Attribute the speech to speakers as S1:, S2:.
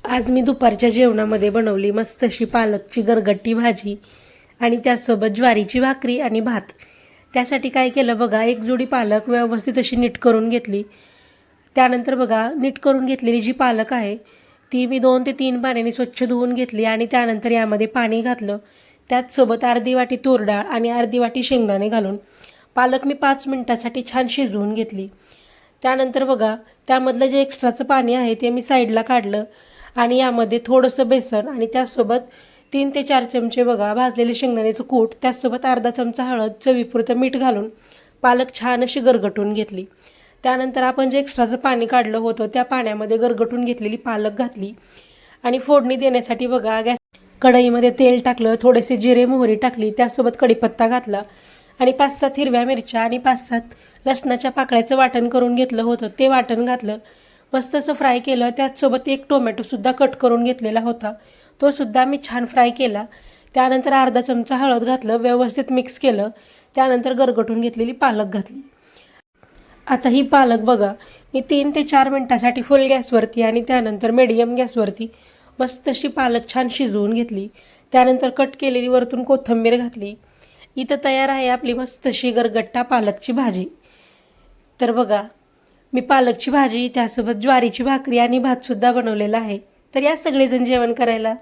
S1: आज मी दुपारच्या जेवणामध्ये बनवली मस्त अशी पालकची गरगट्टी भाजी आणि त्यासोबत ज्वारीची भाकरी आणि भात. त्यासाठी काय केलं बघा, एक जोडी पालक व्यवस्थित अशी नीट करून घेतली. त्यानंतर बघा, नीट करून घेतलेली जी पालक आहे ती मी 2 ते 3 पाण्याने स्वच्छ धुवून घेतली आणि त्यानंतर यामध्ये पाणी घातलं. त्याचसोबत अर्धी वाटी तूर डाळ आणि अर्धी वाटी शेंगदाणे घालून पालक मी 5 मिनिटासाठी छान शिजवून घेतली. त्यानंतर बघा, त्यामधलं जे एक्स्ट्राचं पाणी आहे ते मी साईडला काढलं आणि यामध्ये थोडंसं बेसन आणि त्याचसोबत 3 ते 4 चमचे बघा भाजलेले शेंगदाण्याचं कूट, त्याचसोबत अर्धा चमचा हळद, चवीपुरतं मीठ घालून पालक छान अशी गरगटून घेतली. त्यानंतर आपण जे एक्स्ट्राचं पाणी काढलं होतं त्या पाण्यामध्ये गरगटून घेतलेली पालक घातली आणि फोडणी देण्यासाठी बघा गॅस कढईमध्ये तेल टाकलं, थोडेसे जिरे मोहरी टाकली, त्यासोबत कढीपत्ता घातला आणि 5-7 हिरव्या मिरच्या आणि 5-7 लसणाच्या पाकळ्याचं वाटण करून घेतलं होतं ते वाटण घातलं. मस्त असं फ्राय केलं. त्याचसोबत एक टोमॅटोसुद्धा कट करून घेतलेला होता, तो सुद्धा मी छान फ्राय केला. त्यानंतर अर्धा चमचा हळद घातलं, व्यवस्थित मिक्स केलं. त्यानंतर गरगटून घेतलेली पालक घातली. आता ही पालक बघा, मी 3 ते 4 मिनटासाठी फुल गॅसवरती आणि त्यानंतर मीडियम गॅसवरती मस्त अशी पालक छान शिजवून घेतली. त्यानंतर कट केलेली वरतून कोथिंबीर घातली. इथं तयार आहे आपली मस्त अशी गरगट्टा पालकची भाजी. तर बघा, मी पालकची भाजी त्यासोबत ज्वारीची भाकरी आणि भातसुद्धा बनवलेला आहे. तर या सगळेजण जेवण करायला.